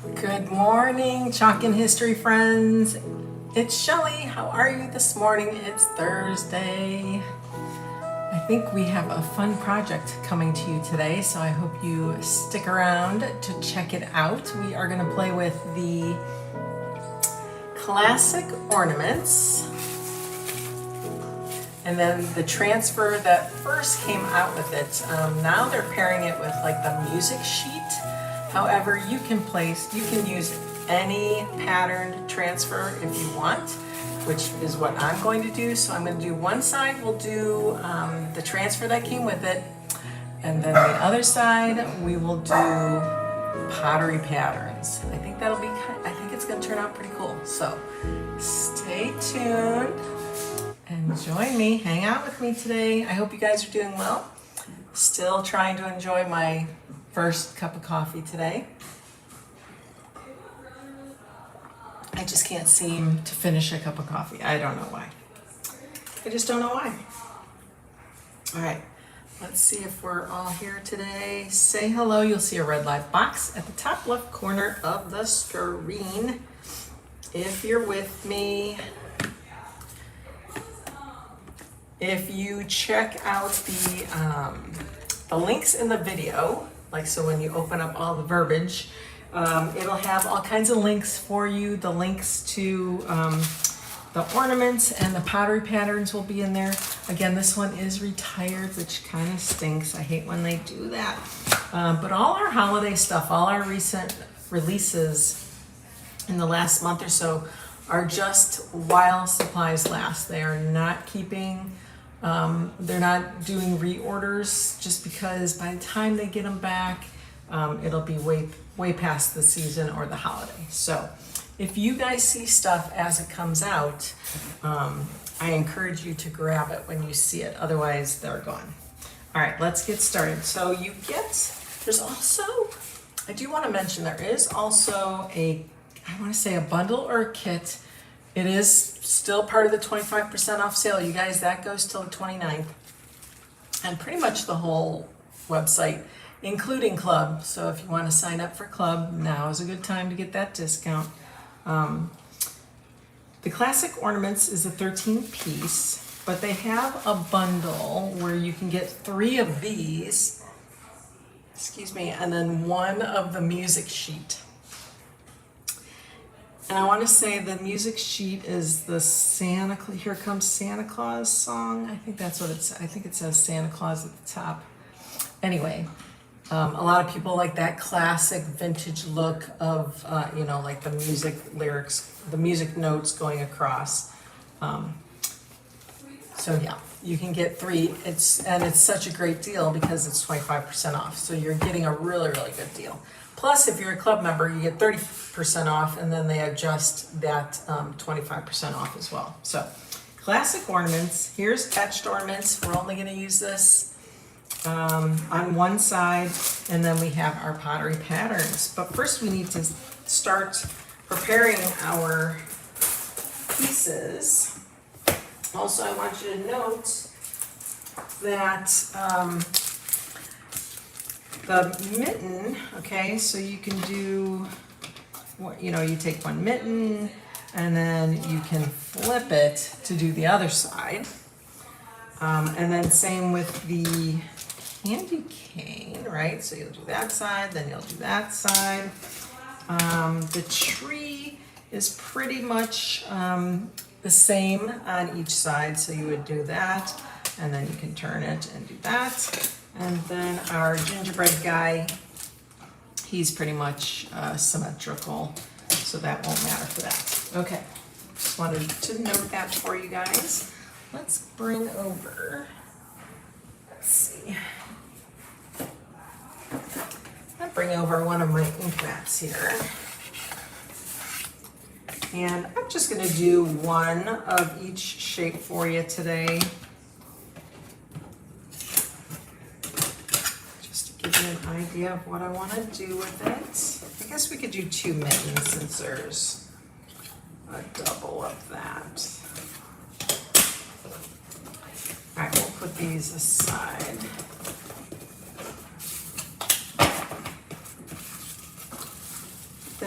Good morning, Chalkin History friends. It's Shelly. How are you this morning? It's Thursday. I think we have a fun project coming to you today, so I hope you stick around to check it out. We are going to play with the classic ornaments, and then the transfer that first came out with it. Now they're pairing it with like the music sheet. However, you can use any patterned transfer if you want, which is what I'm going to do. So I'm going to do one side, we'll do the transfer that came with it, and then the other side we will do pottery patterns. I think it's going to turn out pretty cool. So stay tuned and join me, hang out with me today. I hope you guys are doing well. Still trying to enjoy my first cup of coffee today. I just can't seem to finish a cup of coffee. I don't know why. I just don't know why. All right, let's see if we're all here today. Say hello. You'll see a red live box at the top left corner of the screen. If you're with me, if you check out the links in the video, like so when you open up all the verbiage, it'll have all kinds of links for you. The links to the ornaments and the pottery patterns will be in there. Again, this one is retired, which kind of stinks. I hate when they do that. But all our holiday stuff, all our recent releases in the last month or so are just while supplies last. They are not keeping, they're not doing reorders just because by the time they get them back, it'll be way past the season or the holiday. So if you guys see stuff as it comes out, I encourage you to grab it when you see it. Otherwise, they're gone. All right, let's get started. So there's also, I do want to mention, there is also I want to say a bundle or a kit. It is still part of the 25% off sale. You guys, that goes till the 29th. And pretty much the whole website, including Club. So if you want to sign up for Club, now is a good time to get that discount. The classic ornaments is a 13-piece, but they have a bundle where you can get 3 of these, and then 1 of the music sheet. And I want to say the music sheet is the Here Comes Santa Claus song. I think that's what it's. I think it says Santa Claus at the top. Anyway, a lot of people like that classic vintage look of, like the music lyrics, the music notes going across. So yeah, you can get 3. It's such a great deal because it's 25% off. So you're getting a really, really good deal. Plus, if you're a club member, you get 30% off, and then they adjust that 25% off as well. So, classic ornaments. Here's etched ornaments. We're only going to use this on one side, and then we have our pottery patterns. But first, we need to start preparing our pieces. Also, I want you to note that the mitten, okay, so you can do, you take one mitten and then you can flip it to do the other side. And then same with the candy cane, right? So you'll do that side, then you'll do that side. The tree is pretty much the same on each side, so you would do that, and then you can turn it and do that. And then our gingerbread guy, he's pretty much symmetrical, so that won't matter for that. Okay, just wanted to note that for you guys. Let's bring over, let's see. I'll bring over one of my ink mats here. And I'm just gonna do 1 of each shape for you today. Give you an idea of what I want to do with it. I guess we could do 2 mittens since there's a double of that. All right, we'll put these aside.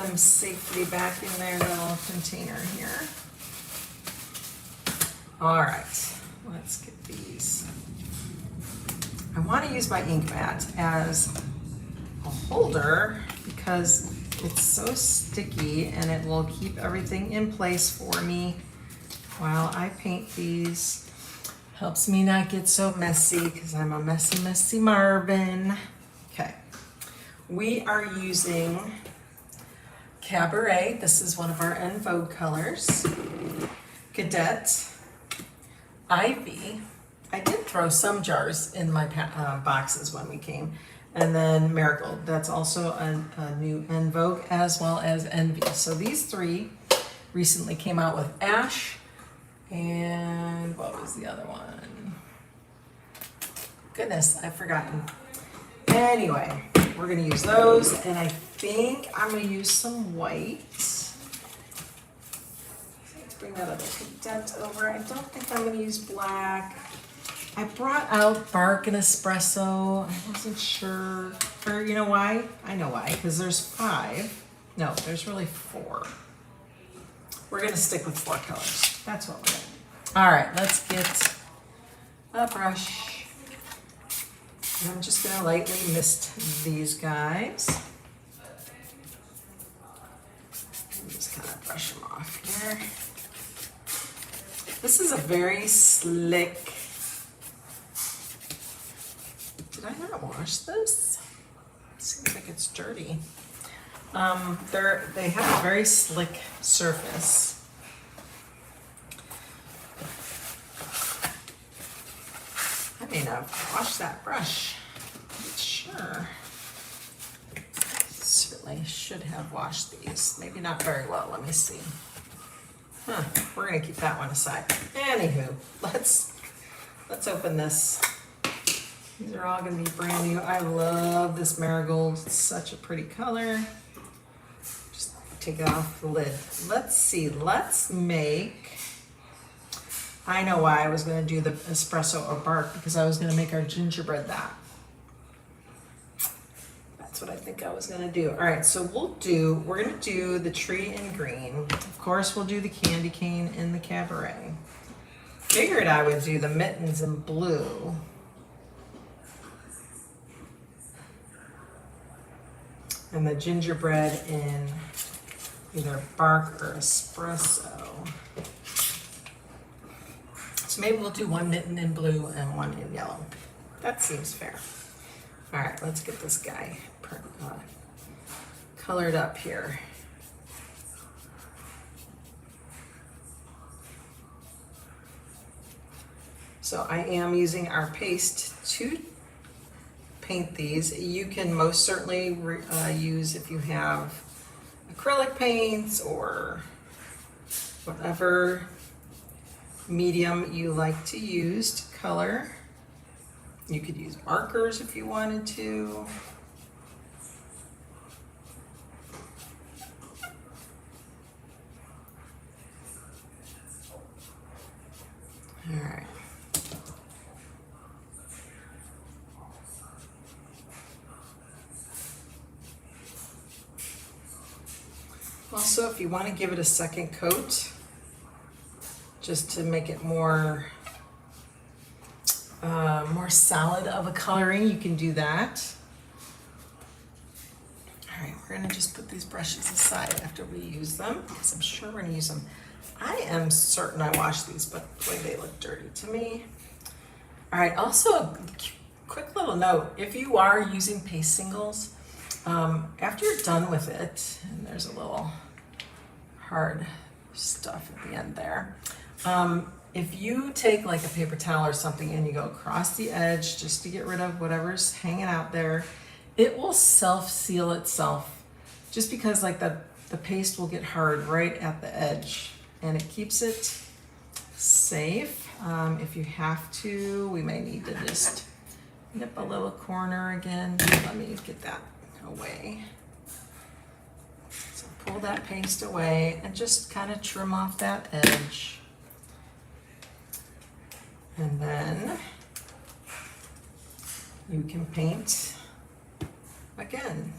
them safely back in their little container here. All right, let's get these. I want to use my ink mat as a holder because it's so sticky and it will keep everything in place for me while I paint these. Helps me not get so messy because I'm a messy, messy Marvin. Okay, we are using Cabaret. This is one of our En Vogue colors. Cadet. Ivy. I did throw some jars in my boxes when we came. And then Marigold. That's also a new En Vogue, as well as Envy. So these three recently came out with Ash. And what was the other one? Goodness, I've forgotten. Anyway, we're gonna use those. And I think I'm gonna use some white. Bring that other cadet over. I don't think I'm going to use black. I brought out Bark and Espresso. I wasn't sure. Or you know why? I know why. Because there's 5. No, there's really 4. We're going to stick with 4 colors. That's what we're going to do. All right, let's get a brush. And I'm just going to lightly mist these guys. Just kind of brush them off here. This is a very slick. Did I not wash this? It seems like it's dirty. They have a very slick surface. I may not have washed that brush. I'm not sure. Certainly should have washed these. Maybe not very well. Let me see. We're gonna keep that one aside. Anywho, let's open this. These are all gonna be brand new. I love this Marigold. It's such a pretty color. Just take it off the lid. Let's see. Let's make. I know why I was gonna do the espresso or bark, because I was gonna make our gingerbread that. That's what I think I was gonna do. All right, so we're gonna do the tree in green. Of course, we'll do the candy cane in the Cabaret. Figured I would do the mittens in blue. And the gingerbread in either bark or espresso. So maybe we'll do one mitten in blue and one in yellow. That seems fair. All right, let's get this guy colored up here. So I am using our paste to paint these. You can most certainly use, if you have acrylic paints or whatever medium you like to use to color. You could use markers if you wanted to. All right. Also, if you want to give it a second coat, just to make it more solid of a coloring, you can do that. All right, we're gonna just put these brushes aside after we use them, because I'm sure we're gonna use them. I am certain I washed these, but boy, they look dirty to me. All right, also a quick little note, if you are using paste singles, after you're done with it, and there's a little hard stuff at the end there, if you take like a paper towel or something and you go across the edge just to get rid of whatever's hanging out there, it will self-seal itself, just because like the paste will get hard right at the edge, and it keeps it safe. If you have to, we may need to just nip a little corner again. Let me get that away. So pull that paste away and just kind of trim off that edge. And then you can paint again.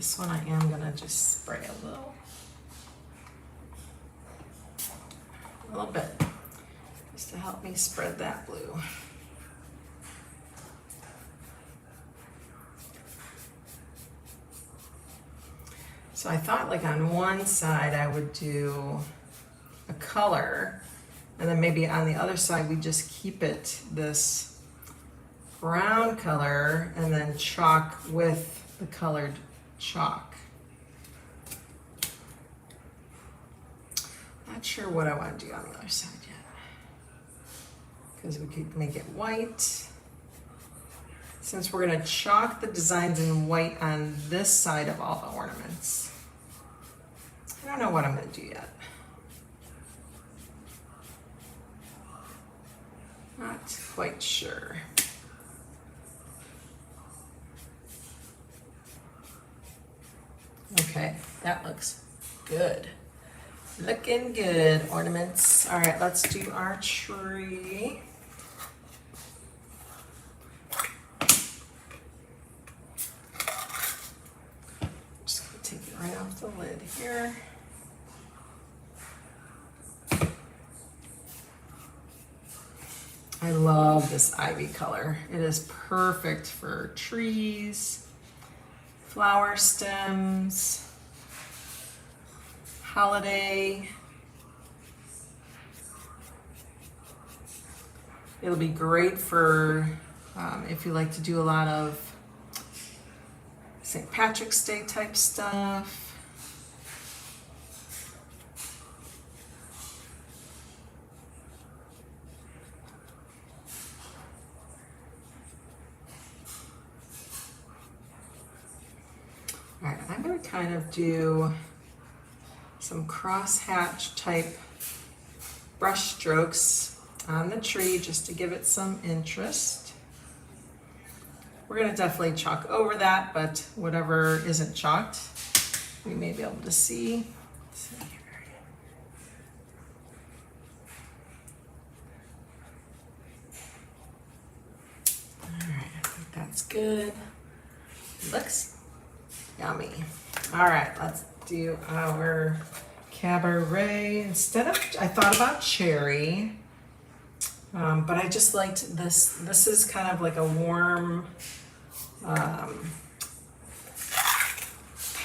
This one I am gonna just spray a little bit, just to help me spread that blue. So I thought like on one side I would do a color, and then maybe on the other side we just keep it this brown color and then chalk with the colored chalk. Not sure what I want to do on the other side yet, because we could make it white. Since we're going to chalk the designs in white on this side of all the ornaments. I don't know what I'm going to do yet. Not quite sure. Okay, that looks good. Looking good, ornaments. All right, let's do our tree. Just gonna take it right off the lid here. I love this ivy color. It is perfect for trees, flower stems, holiday. It'll be great for if you like to do a lot of St. Patrick's Day type stuff. All right, I'm going to kind of do some crosshatch type brush strokes on the tree just to give it some interest. We're going to definitely chalk over that, but whatever isn't chalked, we may be able to see. Let's see here. All right, I think that's good. Looks yummy. All right, let's do our cabaret. Instead of, I thought about cherry, but I just liked this. This is kind of like a warm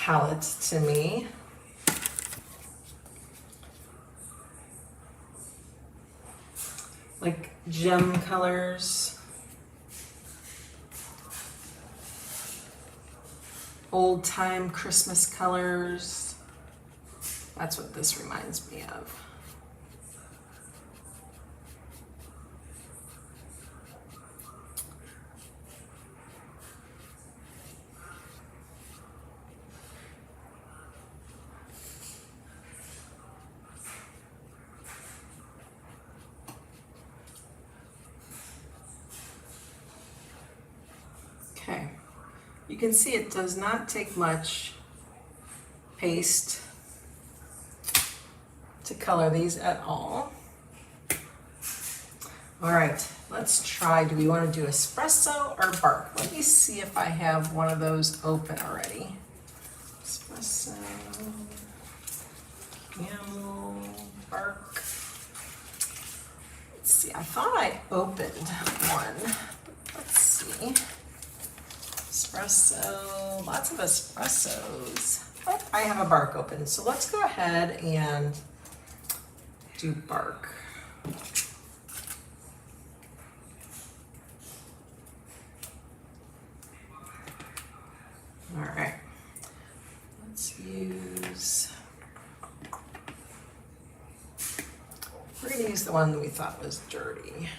palette to me. Like gem colors. Old time Christmas colors. That's what this reminds me of. Okay. You can see it does not take much paste to color these at all. All right, let's try. Do we want to do espresso or bark? Let me see if I have one of those open already. Espresso, camel, bark. Let's see, I thought I opened one. Let's see. Espresso, lots of espressos. Oh, I have a bark open, so let's go ahead and do bark. All right, let's use, we're gonna use the one that we thought was dirty.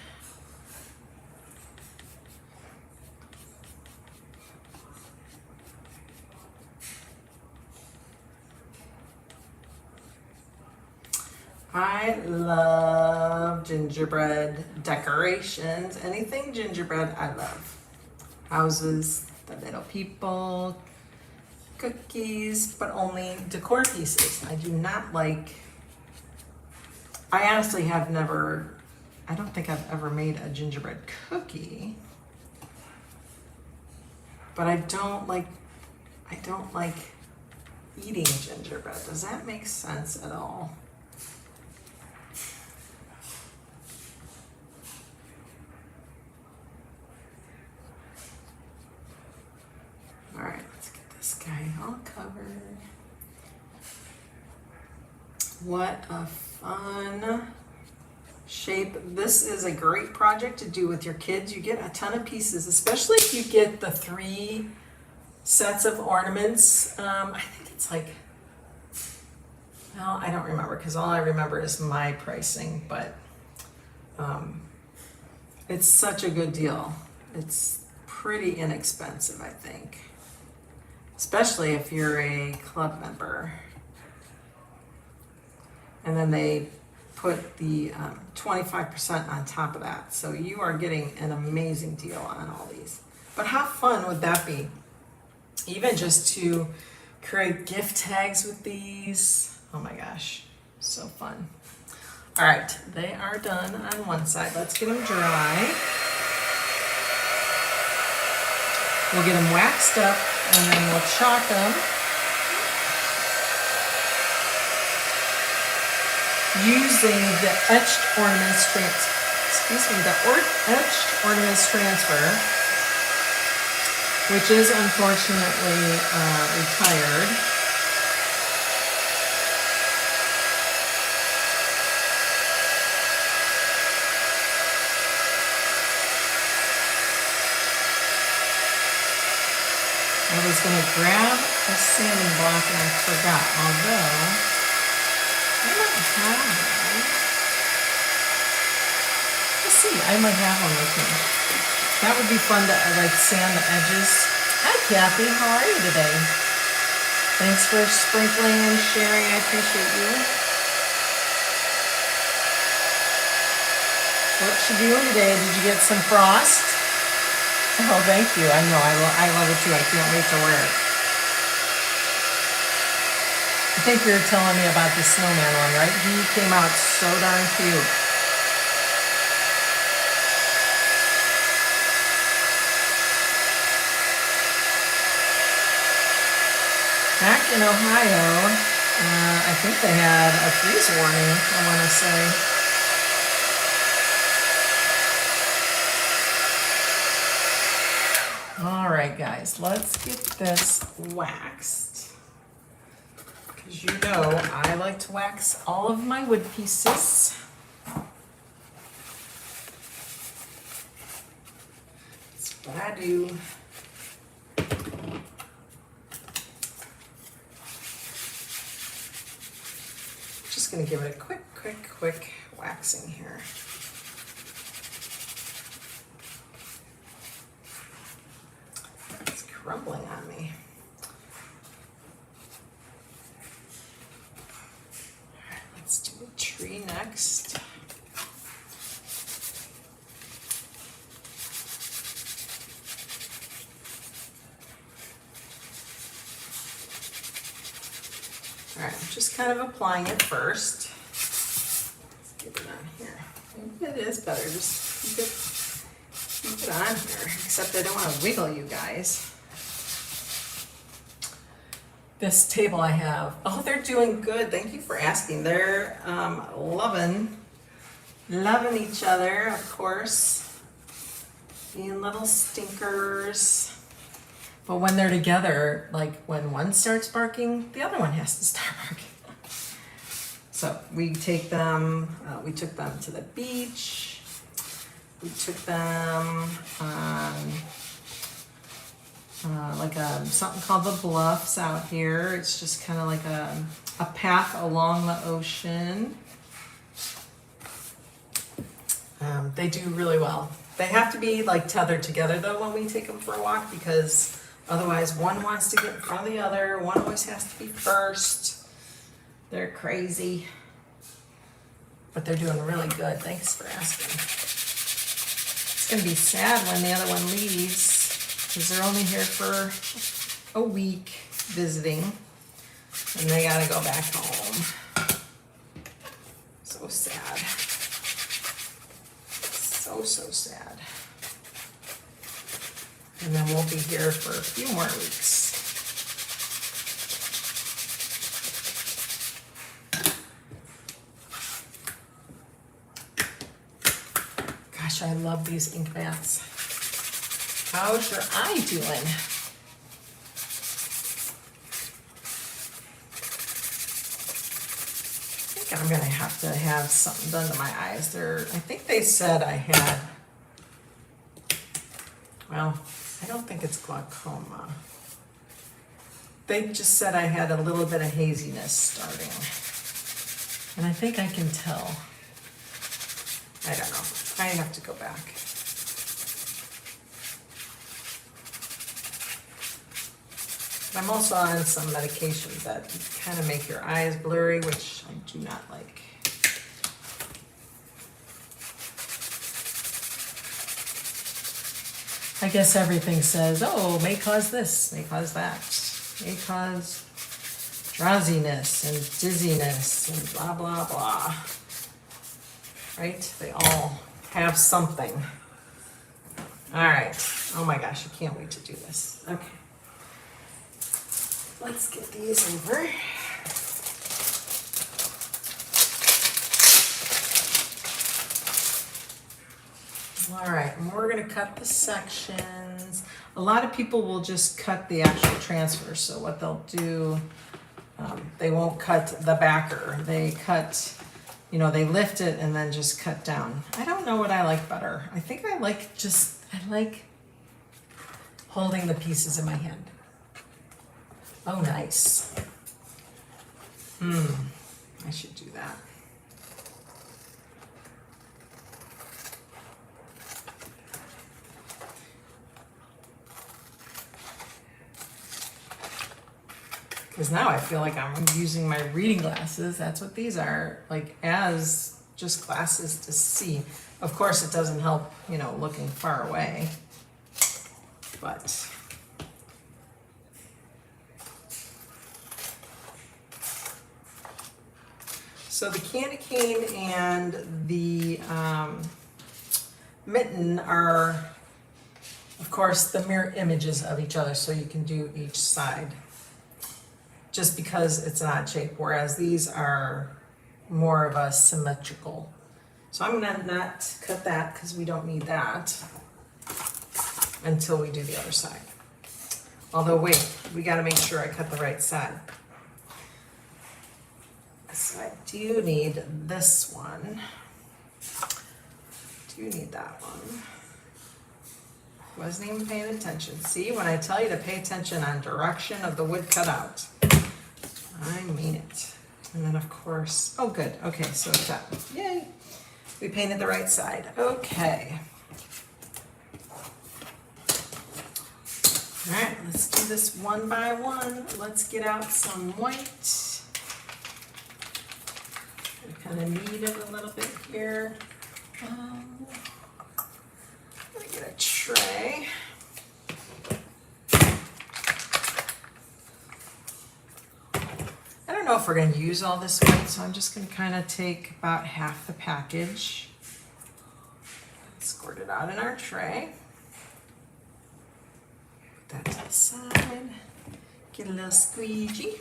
I love gingerbread decorations. Anything gingerbread, I love. Houses, the little people, cookies, but only decor pieces. I do not like, I honestly have never, I don't think I've ever made a gingerbread cookie, but I don't like I don't like eating gingerbread. Does that make sense at all? All right, let's get this guy all covered. What a fun shape. This is a great project to do with your kids. You get a ton of pieces, especially if you get the 3 sets of ornaments. I think it's like, well, I don't remember because all I remember is my pricing, but it's such a good deal. It's pretty inexpensive, I think, especially if you're a club member. And then they put the 25% on top of that. So you are getting an amazing deal on all these. But how fun would that be? Even just to create gift tags with these. Oh my gosh, so fun. All right, they are done on one side. Let's get them dry. We'll get them waxed up and then we'll chalk them. Using the etched ornaments transfer, which is unfortunately retired. I was going to grab a sanding block and I forgot, although I might have one. Let's see, I might have one with me. That would be fun to like sand the edges. Hi Kathy, how are you today? Thanks for sprinkling and sharing, I appreciate you. What's you doing today? Did you get some frost? Oh, thank you. I know, I love it too. I can't wait to wear it. I think you were telling me about the snowman one, right? He came out so darn cute. Back in Ohio, I think they had a freeze warning, I want to say. All right, guys, let's get this waxed. Because you know I like to wax all of my wood pieces. That's what I do. Just going to give it a quick waxing here. It's crumbling on me. Let's do a tree next. All right, I'm just kind of applying it first. Let's get it on here. Maybe it is better, just keep it on here, except I don't want to wiggle you guys. This table I have, oh, they're doing good. Thank you for asking. They're loving each other, of course. Being little stinkers. But when they're together, like when one starts barking, the other one has to start barking. So we take them, we took them to the beach. We took them on like something called the Bluffs out here. It's just kind of like a path along the ocean. They do really well. They have to be like tethered together though when we take them for a walk, because otherwise one wants to get in front of the other. One always has to be first. They're crazy, but they're doing really good. Thanks for asking. It's gonna be sad when the other one leaves, because they're only here for a week visiting, and they gotta go back home. So sad. So sad. And then we'll be here for a few more weeks. gosh, I love these ink mats. How's your eye doing? I think I'm gonna have to have something done to my eyes. I think they said I had, well, I don't think it's glaucoma. They just said I had a little bit of haziness starting. And I think I can tell. I don't know. I have to go back. But I'm also on some medications that kind of make your eyes blurry, which I do not like. I guess everything says, oh, may cause this, may cause that, may cause drowsiness and dizziness and blah, blah, blah. Right? They all have something. All right. Oh my gosh, I can't wait to do this. Okay. Let's get these over. All right, and we're gonna cut the sections. A lot of people will just cut the actual transfer. So what they'll do, they won't cut the backer. They cut, you know, they lift it and then just cut down. I don't know what I like better. I think I like holding the pieces in my hand. Oh, nice. I should do that. Because now I feel like I'm using my reading glasses. That's what these are, like, as just glasses to see. Of course, it doesn't help, you know, looking far away. But so the candy cane and the mitten are, of course, the mirror images of each other, so you can do each side. Just because it's an odd shape, whereas these are more of a symmetrical. So I'm gonna not cut that because we don't need that until we do the other side. Although wait, we gotta make sure I cut the right side. So I do need this one. Do need that one. Wasn't even paying attention. See, when I tell you to pay attention on direction of the wood cutout, I mean it. And then of course, oh good, okay, so it's done. Yay, we painted the right side. Okay. All right, let's do this one by one. Let's get out some white. I kind of need it a little bit here. I'm gonna get a tray. I don't know if we're going to use all this white, so I'm just going to kind of take about half the package, squirt it out in our tray, put that to the side, get a little squeegee.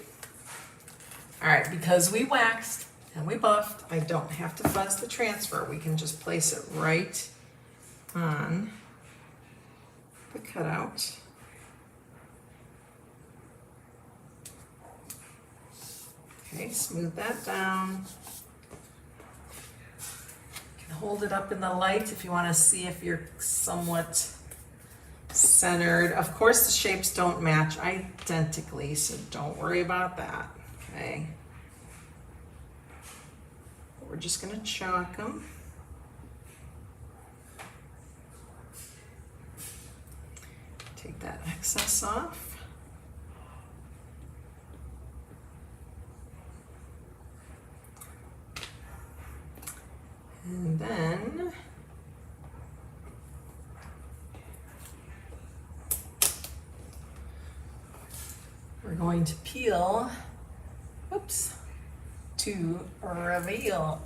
All right, because we waxed and we buffed, I don't have to fuzz the transfer. We can just place it right on the cutout. Okay, smooth that down. You can hold it up in the light if you want to see if you're somewhat centered. Of course, the shapes don't match identically, so don't worry about that, okay? We're just going to chalk them. Take that excess off. And then we're going to peel, oops, to reveal.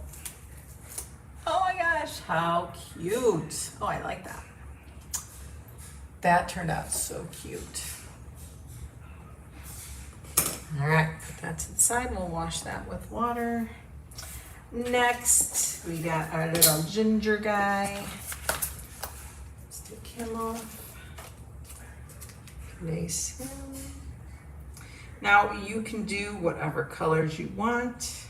Oh my gosh, how cute. Oh, I like that. That turned out so cute. All right, put that to the side and we'll wash that with water. Next, we got our little ginger guy. Take him off. Place him. Now you can do whatever colors you want.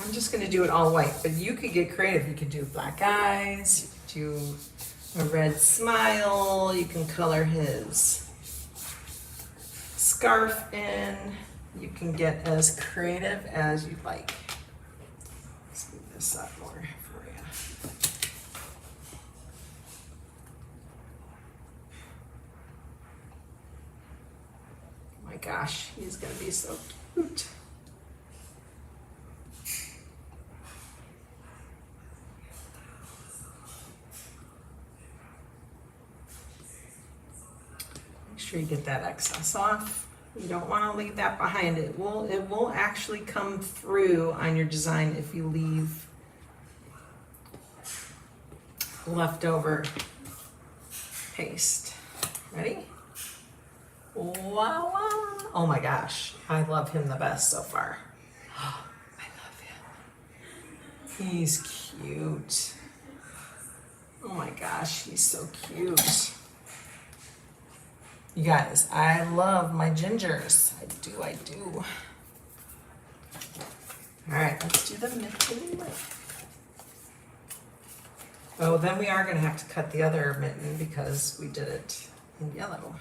I'm just going to do it all white, but you could get creative. You could do black eyes, you could do a red smile, you can color his scarf in. You can get as creative as you like. Let's move this up more for you. Oh my gosh, he's gonna be so cute. Make sure you get that excess off. You don't want to leave that behind. It will actually come through on your design if you leave leftover paste. Ready? Wow, wow. Oh my gosh, I love him the best so far. Oh, I love him. He's cute. Oh my gosh, he's so cute. You guys, I love my gingers. I do. All right, let's do the mitten. Oh, then we are gonna have to cut the other mitten because we did it in yellow.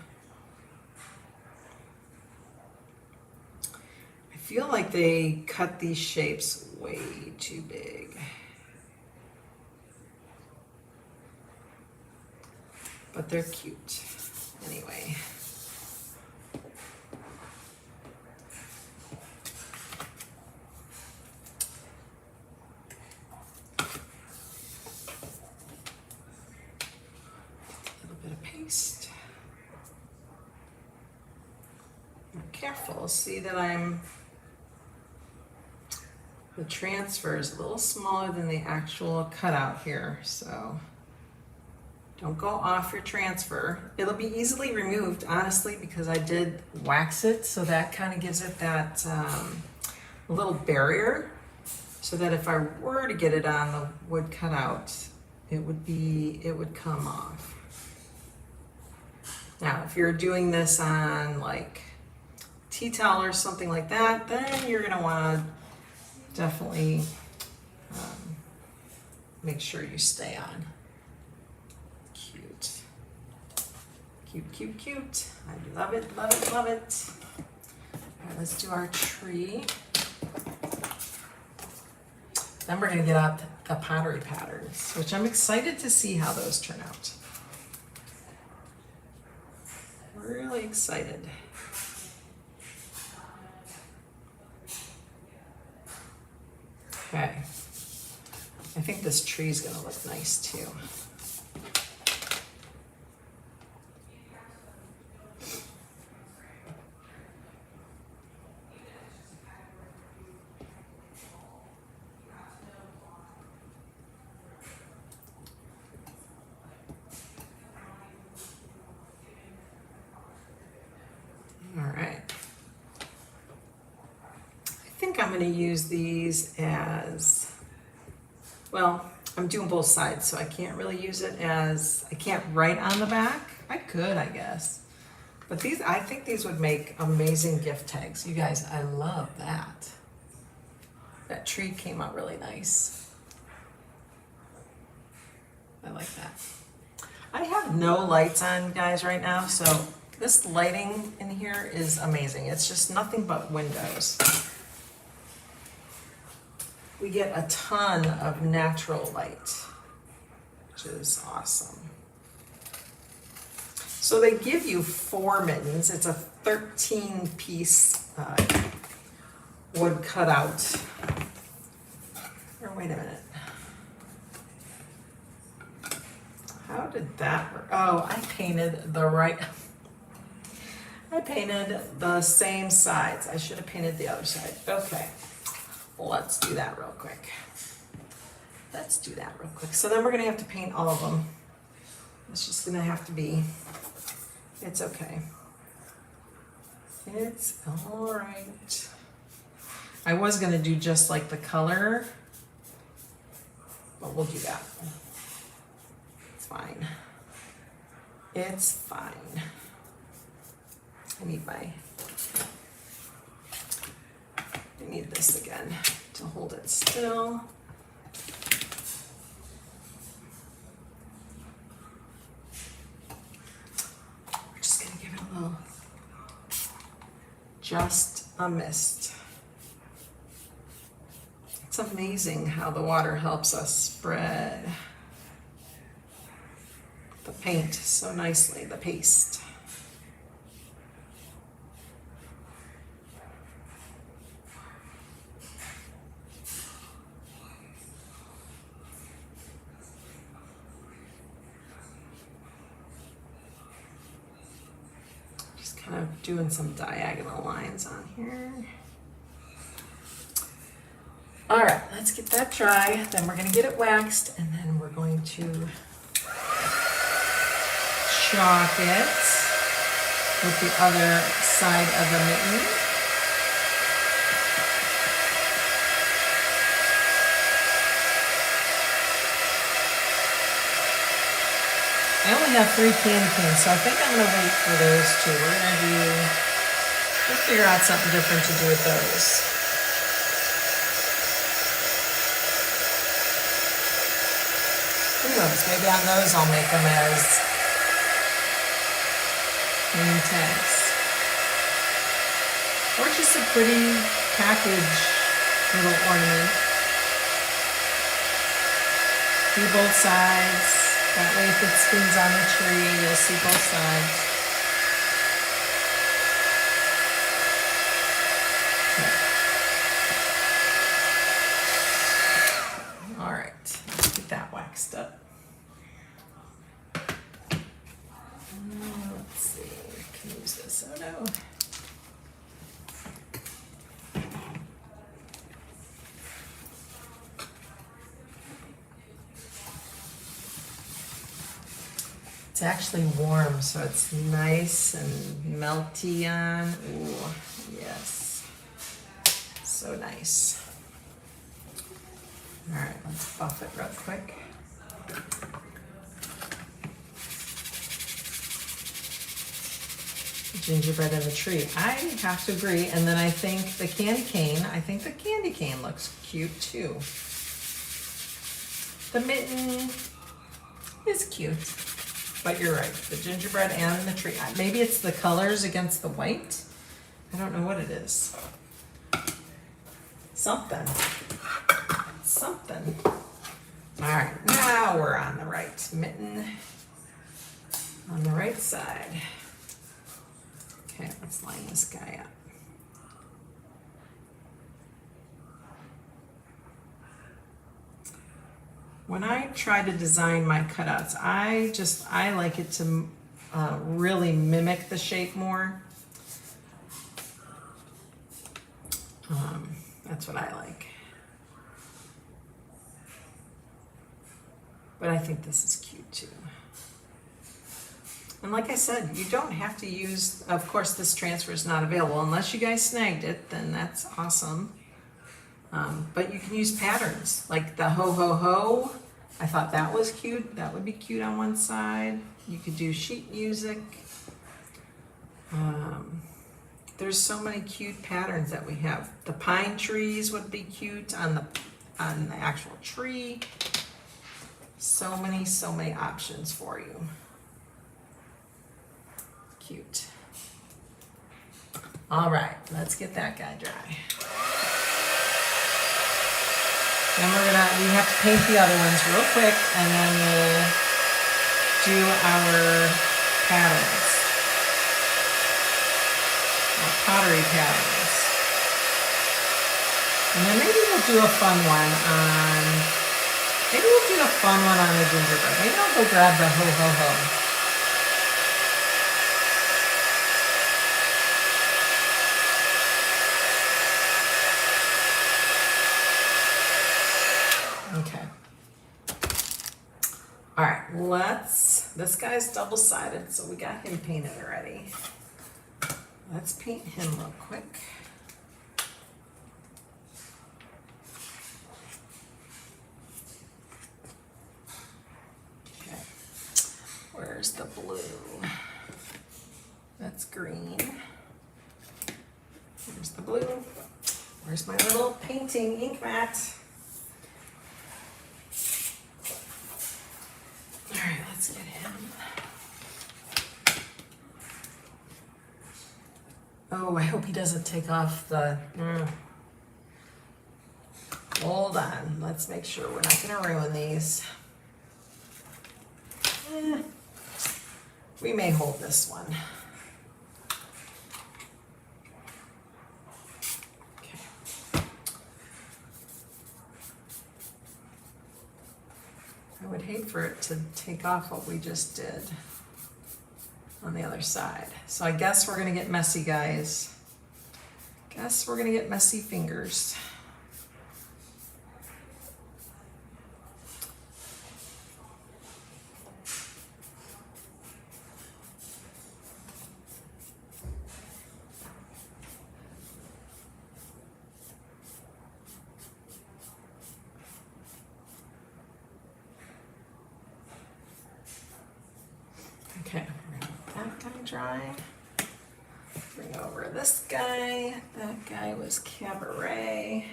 I feel like they cut these shapes way too big. But they're cute. Anyway. A little bit of paste. Be careful, see that the transfer is a little smaller than the actual cutout here, so don't go off your transfer. It'll be easily removed, honestly, because I did wax it, so that kind of gives it that little barrier, so that if I were to get it on the wood cutout, it would come off. Now, if you're doing this on like tea towel or something like that, then you're gonna want to definitely make sure you stay on. Cute, cute, cute. I love it, love it, love it. All right, let's do our tree. Then we're gonna get out the pottery patterns, which I'm excited to see how those turn out. Really excited. Okay. I think this tree's gonna look nice too. All right. I think I'm going to use these as, well, I'm doing both sides, so I can't really use it as, I can't write on the back. I could, I guess. But these, I think these would make amazing gift tags. You guys, I love that. That tree came out really nice. I like that. I have no lights on, guys, right now, so this lighting in here is amazing. It's just nothing but windows. We get a ton of natural light, which is awesome. So they give you 4 mittens. It's a 13-piece wood cutout. Or wait a minute. How did that work? Oh, I painted the same sides. I should have painted the other side. Okay, well, let's do that real quick. So then we're gonna have to paint all of them. It's just gonna have to be, it's okay. It's all right. I was gonna do just like the color, but we'll do that. fine. It's fine. I need this again to hold it still. We're just gonna give it a little, just a mist. It's amazing how the water helps us spread the paint so nicely, the paste. Just kind of doing some diagonal lines on here. All right, let's get that dry. Then we're gonna get it waxed, and then we're going to chalk it with the other side of the mitten. I only have 3 candy canes, so I think I'm gonna wait for those two. We'll figure out something different to do with those. Who knows, maybe on those I'll make them as name tags. Or just a pretty package little ornament. Do both sides. That way if it spins on the tree, you'll see both sides. Okay. All right, let's get that waxed up. Let's see, I can use this. Oh no. It's actually warm, so it's nice and melty on. Ooh, yes. So nice. All right, let's buff it real quick. Gingerbread in the tree. I have to agree. And then I think the candy cane looks cute too. The mitten is cute, but you're right. The gingerbread and the tree. Maybe it's the colors against the white. I don't know what it is. Something. Something. All right, now we're on the right mitten. On the right side. Okay, let's line this guy up. When I try to design my cutouts, I like it to really mimic the shape more. That's what I like. But I think this is cute too. And like I said, you don't have to use, of course this transfer is not available unless you guys snagged it, then that's awesome. But you can use patterns like the ho ho ho. I thought that was cute. That would be cute on one side. You could do sheet music. There's so many cute patterns that we have. The pine trees would be cute on the actual tree. So many options for you. Cute. All right, let's get that guy dry. Then we have to paint the other ones real quick, and then we'll do our patterns, our pottery patterns. And then maybe we'll do a fun one on, the gingerbread. Maybe I'll go grab the ho ho ho. Okay. All right, this guy's double-sided, so we got him painted already. Let's paint him real quick. Okay. Where's the blue? That's green. Here's the blue. Where's my little painting ink mat? All right, let's get him. Oh, I hope he doesn't take off the... Hold on, let's make sure we're not gonna ruin these. We may hold this one. I would hate for it to take off what we just did on the other side. So I guess we're gonna get messy, guys. Guess we're gonna get messy fingers. Okay, we're gonna let that guy dry. Bring over this guy. That guy was Cabaret.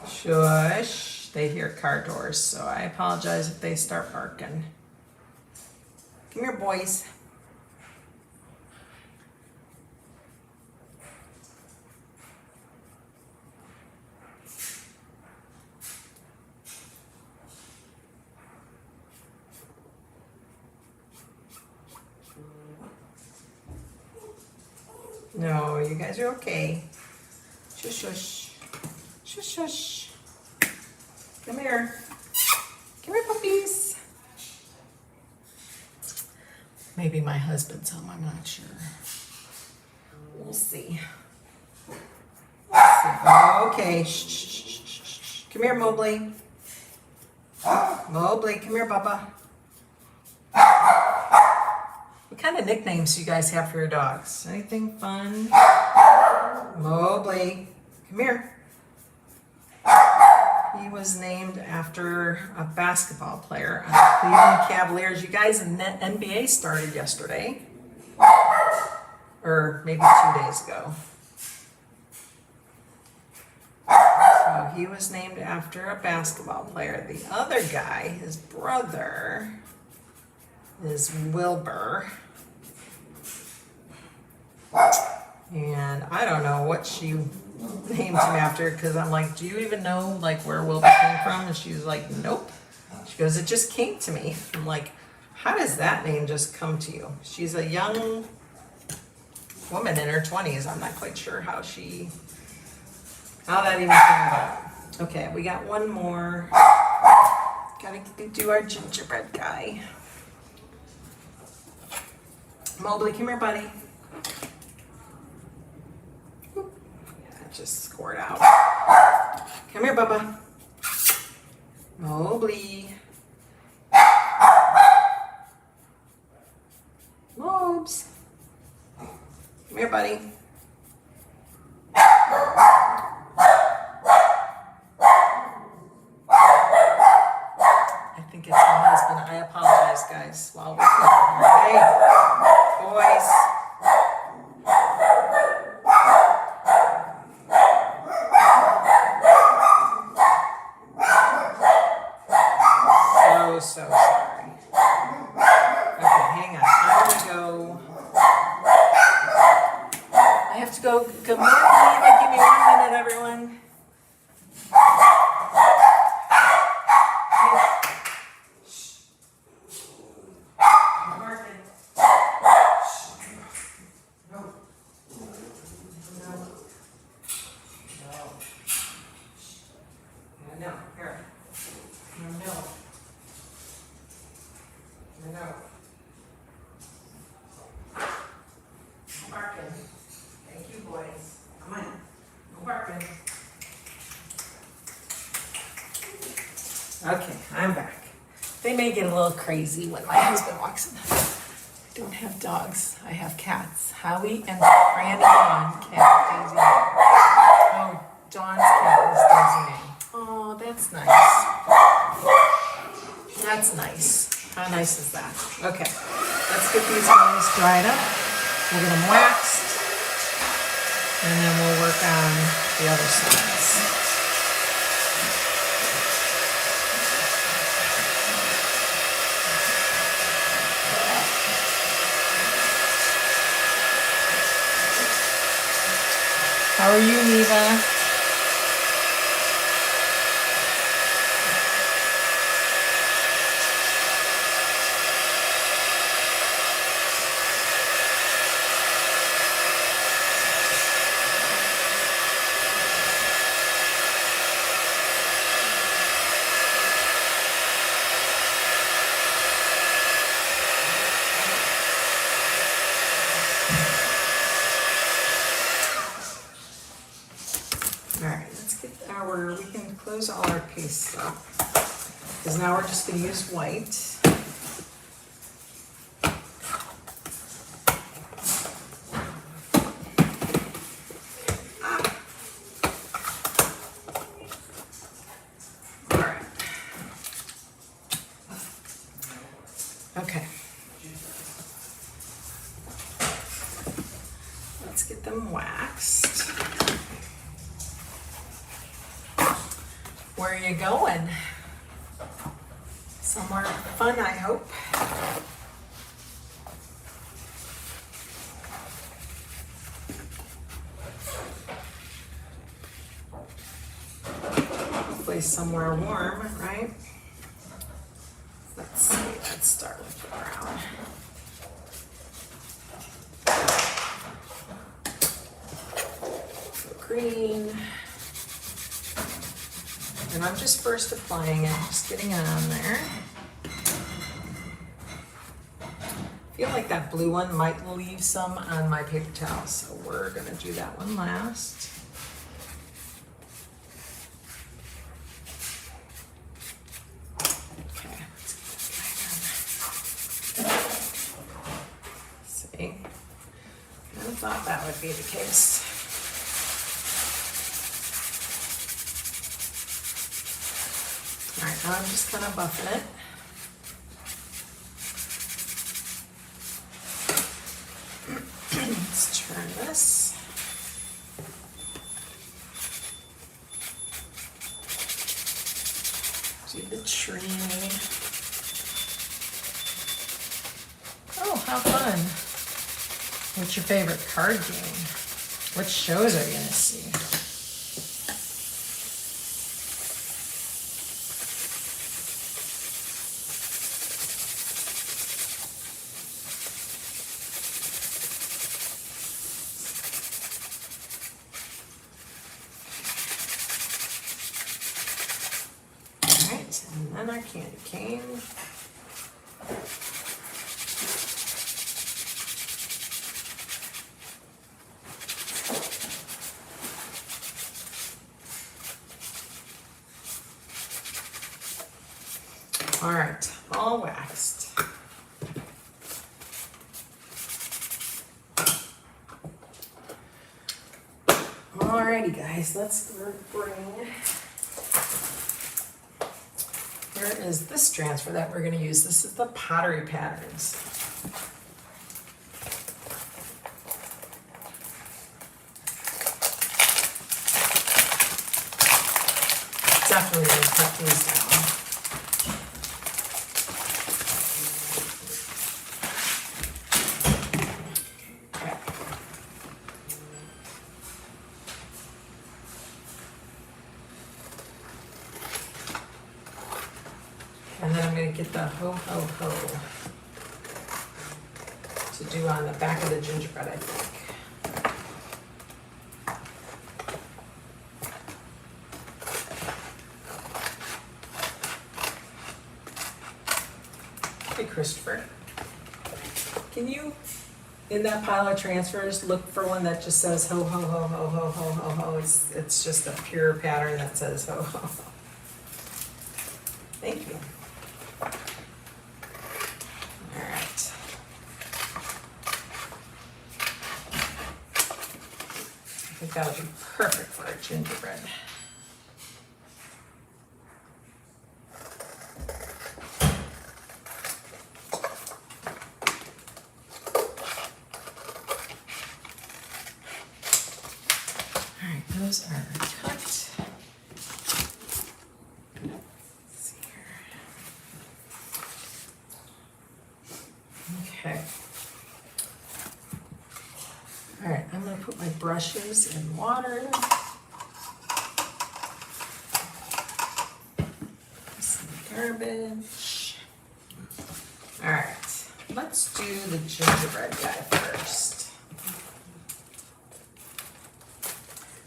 Shush. They hear car doors, so I apologize if they start barking. Come here, boys. No, you guys are okay. Shush, shush. Shush, shush. Come here. Come here, puppies. Maybe my husband's home, I'm not sure. We'll see. Okay, shh, shh, shh, shh, shh. Come here, Mobley. Mobley, come here, Bubba. What kind of nicknames do you guys have for your dogs? Anything fun? Mobley, come here. He was named after a basketball player on the Cleveland Cavaliers. You guys, the NBA started yesterday, or maybe 2 days ago. So he was named after a basketball player. The other guy, his brother, is Wilbur. And I don't know what she named him after, because I'm like, do you even know like where Wilbur came from? And she was like, nope. She goes, it just came to me. I'm like, how does that name just come to you? She's a young woman in her 20s. I'm not quite sure how that even came about. Okay, we got one more. Gotta do our gingerbread guy. Mobley, come here, buddy. Just scored out. Come here, Bubba. Mobley. Mobs. Come here, buddy. I think it's my husband. I apologize, guys, while we're cooking here. Hey, boys. So sorry. Okay, hang on. I have to go. Good morning. Give me 1 minute, everyone. Okay, I'm back. They may get a little crazy when my husband walks in. I don't have dogs, I have cats. Howie and Brandy Dawn cat, Daisy. Oh, Dawn's cat is Daisy. Oh, that's nice. That's nice. How nice is that? Okay, let's get these guys dried up. We'll get them waxed. And then we'll work on the other sides. How are you, Neva? We can close all our pastes up, because now we're just going to use white. All right. Okay. Let's get them waxed. Where are you going? Somewhere fun, I hope. Hopefully somewhere warm, right? Let's see, let's start with the brown. Green. And I'm just first applying it, just getting it on there. I feel like that blue one might leave some on my paper towel, so we're gonna do that one last. Okay, let's get that on. See, I thought that would be the case. All right, now I'm just kind of buffing it. Let's turn this. Do the tree. Oh, how fun. What's your favorite card game? What shows are you gonna see? And then our candy cane. All right, all waxed. Alrighty guys, let's bring. Here is this transfer that we're going to use. This is the Pottery Patterns. Definitely going to cut these down. Okay. And then I'm going to get the ho ho ho to do on the back of the gingerbread, I think. Hey Christopher, can you, in that pile of transfers, look for one that just says ho ho ho ho ho ho ho ho? It's just a pure pattern that says ho ho ho. Thank you. All right. I think that'll be perfect for our gingerbread. All right, those are cut. Let's see here. Okay. All right, I'm gonna put my brushes in water. Some garbage. All right, let's do the gingerbread guy first.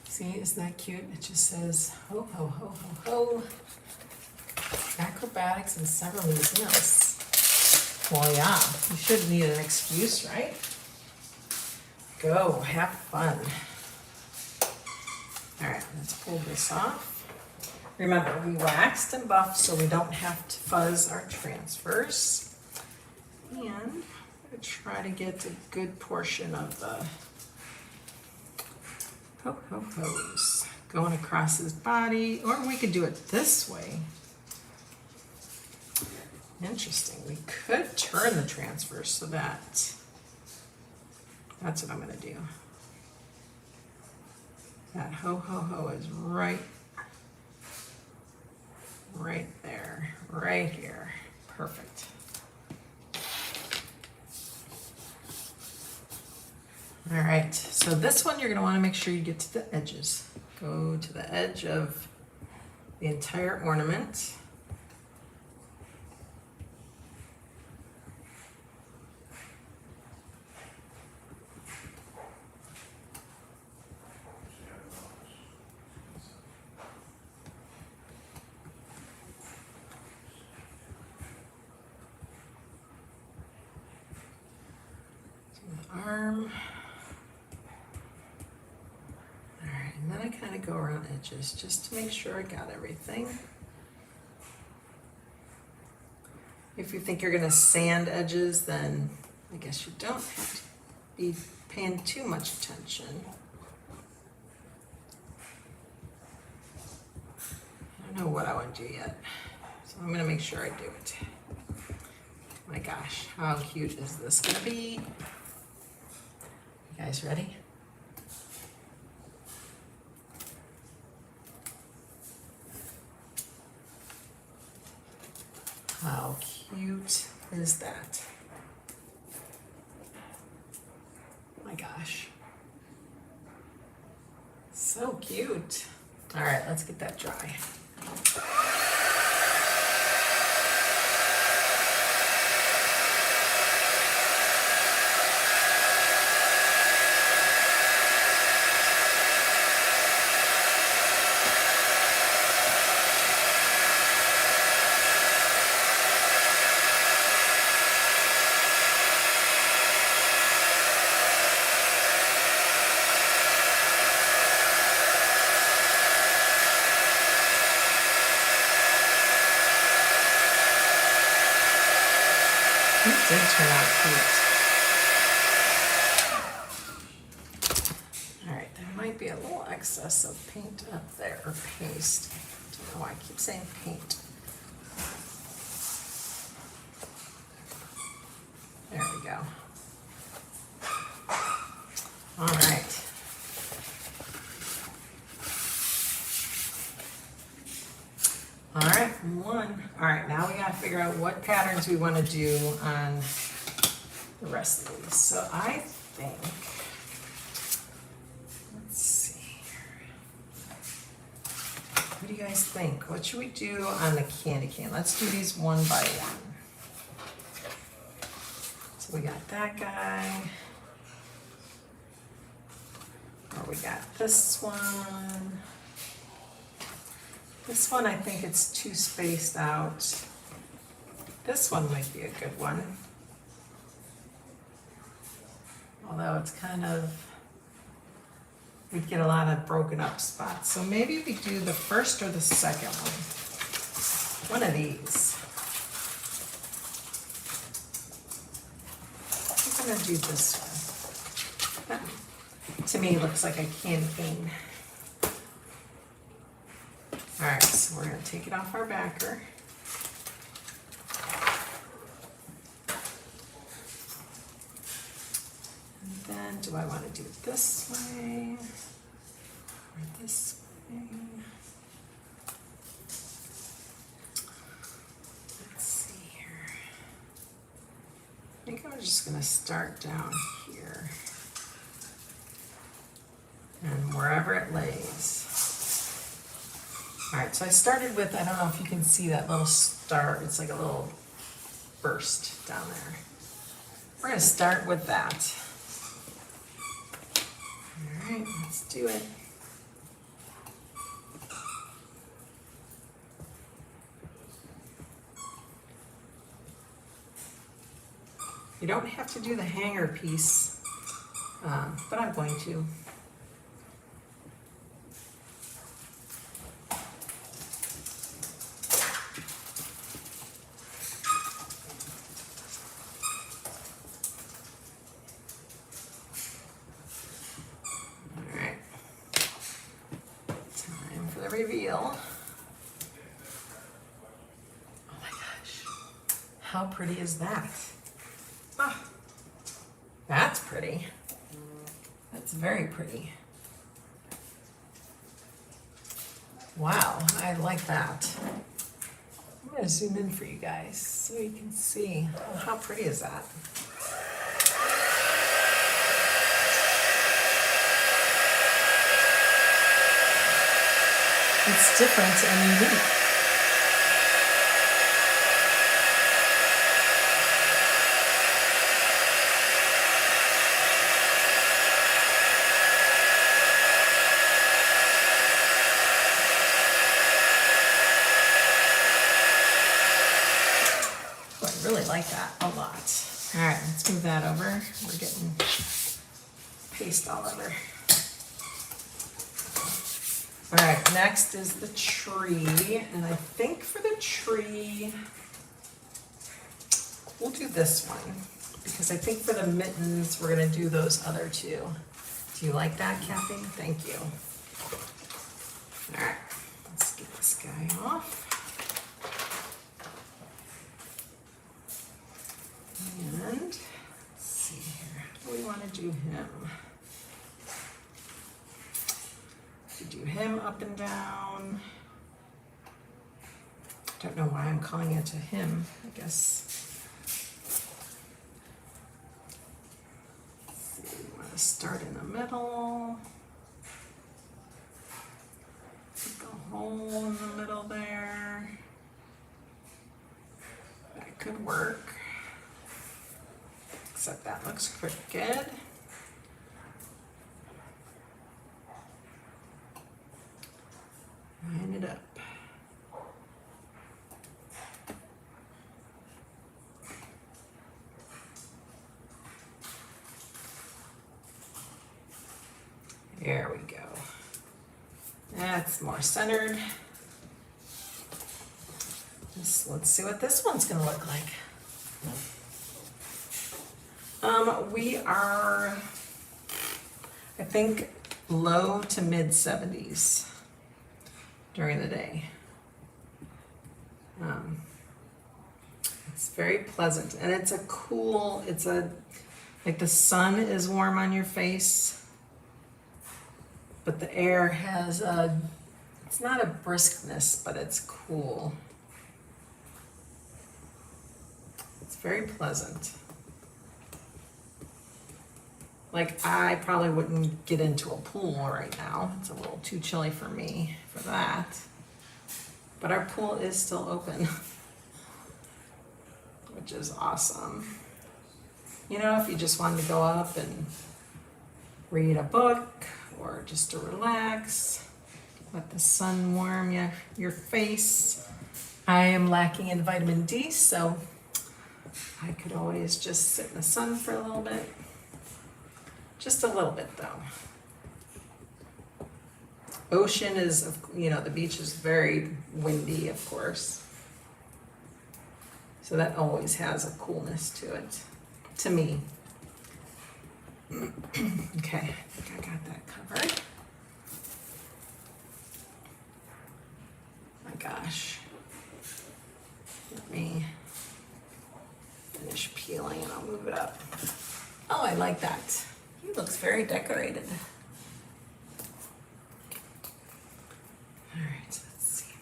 See, isn't that cute? It just says, ho, ho, ho, ho, ho. Acrobatics in several museums. Well, yeah, you should need an excuse, right? Go, have fun. All right, let's pull this off. Remember, we waxed and buffed so we don't have to fuzz our transfers. And I'm gonna try to get a good portion of the ho-ho-hos going across his body, or we could do it this way. Interesting, we could turn the transfers so that's what I'm gonna do. That ho-ho-ho is right there, right here. Perfect. All right, so this one you're gonna wanna make sure you get to the edges. Go to the edge of the entire ornament. Arm. All right, and then I kind of go around edges just to make sure I got everything. If you think you're going to sand edges, then I guess you don't have to be paying too much attention. I don't know what I want to do yet, so I'm going to make sure I do it. My gosh, how cute is this going to be? You guys ready? How cute is that? Oh my gosh. So cute. All right, let's get that dry. It did turn out cute. All right, there might be a little excess of paint up there, or paste. I don't know why I keep saying paint. There we go. All right. All right, one. All right, now we gotta figure out what patterns we want to do on the rest of these. So I think, let's see here. What do you guys think? What should we do on the candy cane? Let's do these one by one. So we got that guy. Or we got this one. This one, I think it's too spaced out. This one might be a good one. Although it's kind of, we'd get a lot of broken up spots. So maybe we do the first or the second one. one of these. I'm gonna do this one. That, to me, looks like a candy cane. All right, so we're gonna take it off our backer. And then, do I want to do it this way or this way? Let's see here. I think I'm just gonna start down here and wherever it lays. All right, so I started with, I don't know if you can see that little star, it's like a little burst down there. We're gonna start with that. All right, let's do it. You don't have to do the hanger piece, but I'm going to. Reveal. Oh my gosh, how pretty is that? Ah, that's pretty. That's very pretty. Wow, I like that. I'm gonna zoom in for you guys so you can see. Oh, how pretty is that? It's different and unique. Oh, I really like that a lot. All right, let's move that over. We're getting paste all over. All right, next is the tree, and I think for the tree, we'll do this one, because I think for the mittens, we're gonna do those other two. Do you like that, Kathy? Thank you. All right, let's get this guy off. And let's see here, how do we wanna do him? Do him up and down. Don't know why I'm calling it to him, I guess. Let's see, we want to start in the middle. Make a hole in the middle there. That could work. Except that looks crooked. Line it up. There we go. That's more centered. Let's see what this one's gonna look like. We are, I think, low to mid 70s. During the day. It's very pleasant, and it's a cool, like the sun is warm on your face, but the air has it's not a briskness, but it's cool. It's very pleasant. Like, I probably wouldn't get into a pool right now. It's a little too chilly for me for that. But our pool is still open, which is awesome. You know, if you just wanted to go up and read a book or just to relax, let the sun warm your face. I am lacking in vitamin D, so I could always just sit in the sun for a little bit. Just a little bit though. Ocean is, you know, the beach is very windy, of course. So that always has a coolness to it, to me. Okay, I think I got that covered. My gosh. Let me finish peeling and I'll move it up. Oh, I like that. He looks very decorated. All right, let's see.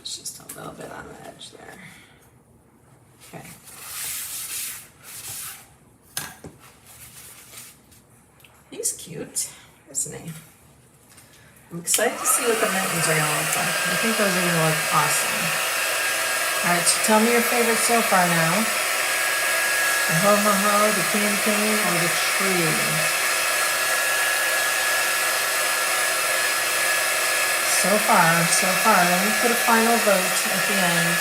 It's just a little bit on the edge there. Okay. He's cute, isn't he? I'm excited to see what the mittens are gonna look like. I think those are gonna look awesome. All right, so tell me your favorite so far now. The ho-ho-ho, the candy cane, or the tree? So far. Let me put a final vote at the end.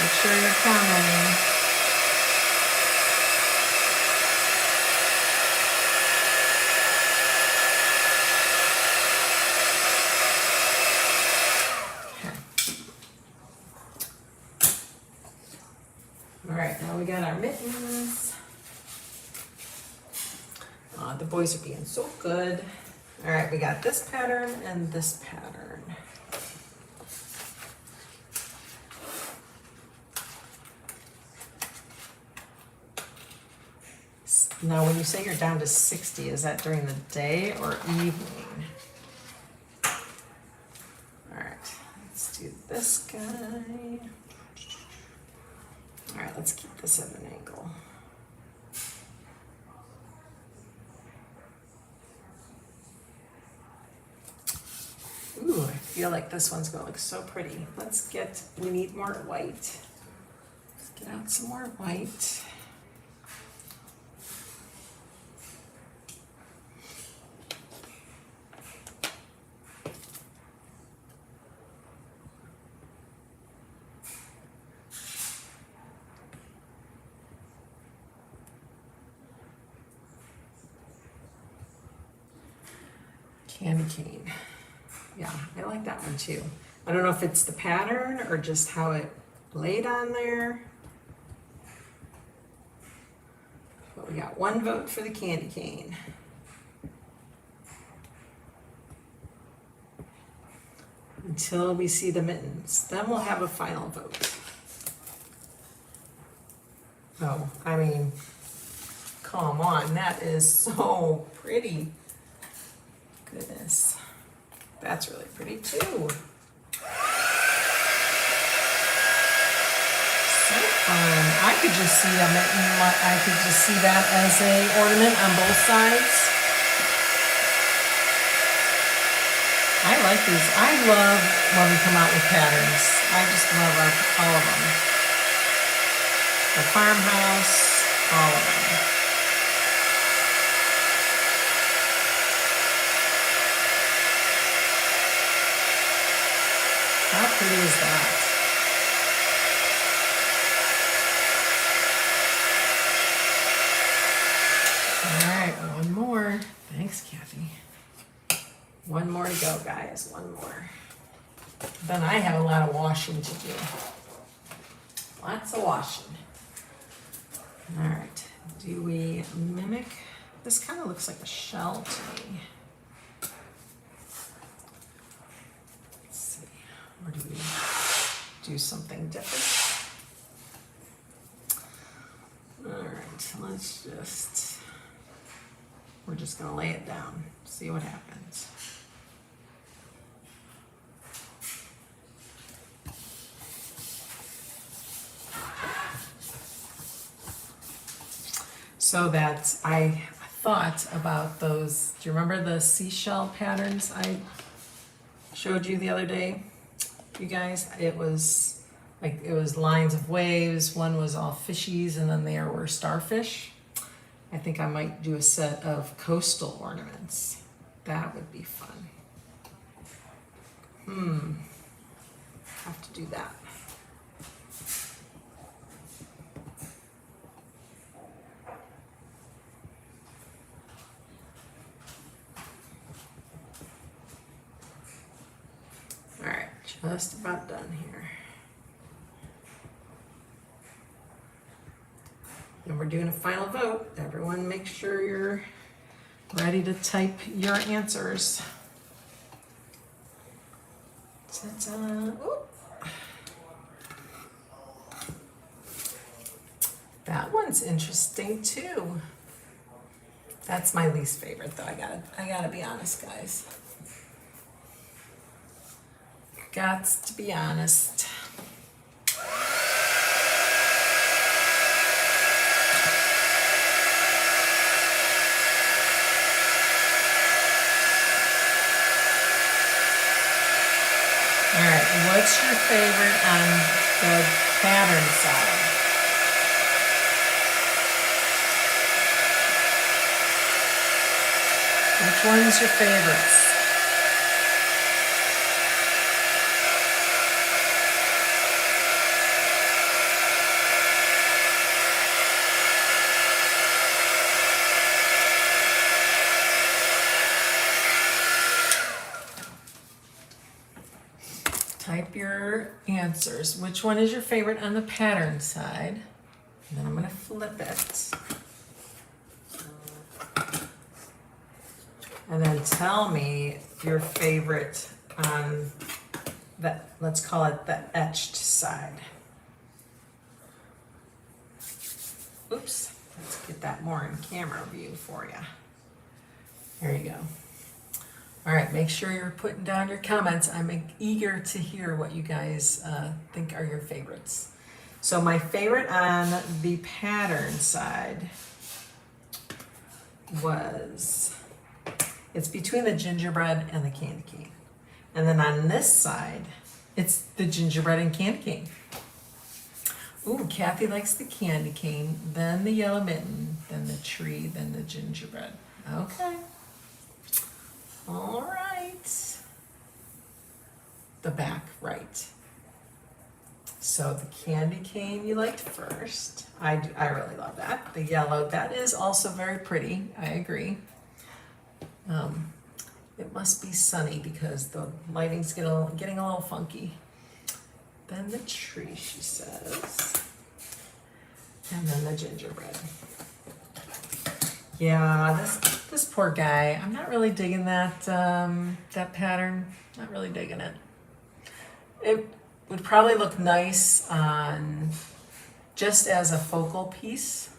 Make sure you're counting. All right, now we got our mittens. The boys are being so good. All right, we got this pattern and this pattern. Now, when you say you're down to 60, is that during the day or evening? All right, let's do this guy. All right, let's keep this at an angle. Ooh, I feel like this one's gonna look so pretty. We need more white. Let's get out some more white. Candy cane. Yeah, I like that one too. I don't know if it's the pattern or just how it laid on there. But we got one vote for the candy cane. Until we see the mittens. Then we'll have a final vote. Oh, I mean, come on, that is so pretty. Goodness, that's really pretty too. So fun. I could just see a mitten. I could just see that as a ornament on both sides. I like these. I love when we come out with patterns. I just love all of them. The farmhouse, all of them. How pretty is that? All right, one more. Thanks, Kathy. One more to go, guys. One more. Then I have a lot of washing to do. Lots of washing. All right. Do we mimic? This kind of looks like a shell to me. Or do we do something different? All right, we're just gonna lay it down, see what happens. So I thought about those, do you remember the seashell patterns I showed you the other day? You guys, it was lines of waves, one was all fishies, and then there were starfish. I think I might do a set of coastal ornaments. That would be fun. Have to do that. Just about done here. And we're doing a final vote. Everyone make sure you're ready to type your answers. Ta-ta. Oop. That one's interesting too. That's my least favorite though. I gotta be honest, guys. Gots to be honest. All right, what's your favorite on the pattern side? Which one's your favorites? Type your answers. Which one is your favorite on the pattern side? And then I'm going to flip it. And then tell me your favorite on the, let's call it the etched side. Oops, let's get that more in camera view for you. There you go. All right, make sure you're putting down your comments. I'm eager to hear what you guys think are your favorites. So my favorite on the pattern side was, it's between the gingerbread and the candy cane. And then on this side, it's the gingerbread and candy cane. Ooh, Kathy likes the candy cane, then the yellow mitten, then the tree, then the gingerbread. Okay. All right. The back, right. So the candy cane you liked first. I really love that. The yellow, that is also very pretty. I agree. It must be sunny because the lighting's getting a little funky. Then the tree, she says. And then the gingerbread. Yeah, this poor guy. I'm not really digging that that pattern. Not really digging it. It would probably look nice on just as a focal piece.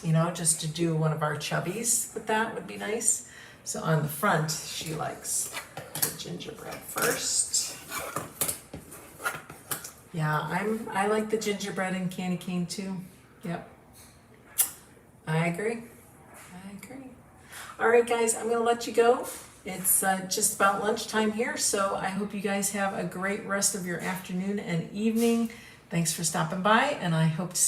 You know, just to do one of our chubbies with that would be nice. So on the front, she likes the gingerbread first. Yeah, I like the gingerbread and candy cane too. Yep. I agree. All right, guys, I'm gonna let you go. It's just about lunchtime here, so I hope you guys have a great rest of your afternoon and evening. Thanks for stopping by, and I hope to see you